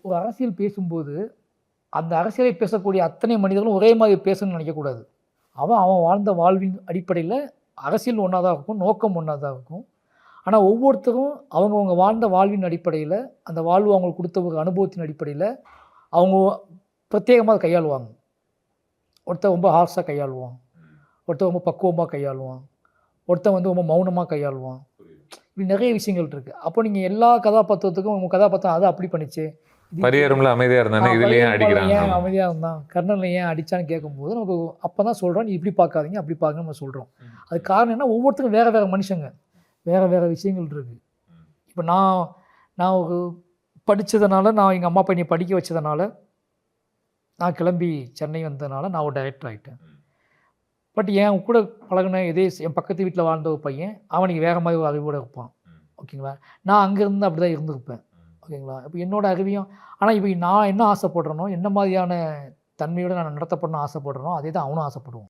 ஒரு அரசியல் பேசும்போது, அந்த அரசியலை பேசக்கூடிய அத்தனை மனிதர்களும் ஒரே மாதிரி பேசணும்னு நினைக்கக்கூடாது. அவன் அவன் வாழ்ந்த வாழ்வின் அடிப்படையில் அரசியல் ஒன்றா தான் இருக்கும், நோக்கம் ஒன்றா தான் இருக்கும். ஆனா ஒவ்வொருத்தரும் அவங்கவங்க வாழ்ந்த வாழ்வின் அடிப்படையில், அந்த வாழ்வு அவங்களுக்கு கொடுத்த ஒரு அனுபவத்தின் அடிப்படையில், அவங்க பிரத்யேகமா அத கையாளுவாங்க. ஒருத்தன் ரொம்ப ஹார்ஷா கையாளுவான். ஒருத்தன் ரொம்ப பக்குவமா கையாளுவான். ஒருத்தன் வந்து ரொம்ப மௌனமா கையாளுவான். இப்படி நிறைய விஷயங்கள் இருக்கு. அப்போ நீங்க எல்லா கதாபாத்திரத்துக்கும் உங்க கதாபாத்திரம் அத அப்படி பண்ணுச்சு. பரியரும்ல அமைதியா இருந்தானே, இதுல ஏன் அடிக்கிறாங்க? ஏன் அமைதியா இருந்தான்? கர்ணன்ல ஏன் அடிச்சான்னு கேட்கும்போது, நமக்கு அப்பதான் சொல்றோம், நீ இப்படி பார்க்காதீங்க, அப்படி பாருங்கன்னு நம்ம சொல்றோம். அதுக்கு காரணம் என்ன? ஒவ்வொருத்தரும் வேற வேற மனுஷங்க. வேற வேற விஷயங்கள் இருக்கு. இப்போ நான் ஒரு படிச்சதுனால, நான் எங்க அம்மா அப்பா என்னைய படிக்க வச்சதுனால, நான் கிளம்பி சென்னை வந்ததுனால நான் ஒரு டைரக்டர் ஆயிட்டேன். பட் என் கூட பழகுன என் பக்கத்து வீட்ல வாழ்ந்த ஒரு பையன், அவனுக்கு வேற மாதிரி ஒரு அறிவோட இருப்பான். ஓகேங்களா? நான் அங்க இருந்து அப்படிதான் இருந்திருப்பேன். ஓகேங்களா? இப்போ என்னோட அறிவையும் ஆனா இப்போ நான் என்ன ஆசைப்படுறேனோ, என்ன மாதிரியான தன்மையோட நான் நடத்தப்படணும்னு ஆசைப்படுறேனோ, அதே தான் அவனும் ஆசைப்படுவான்.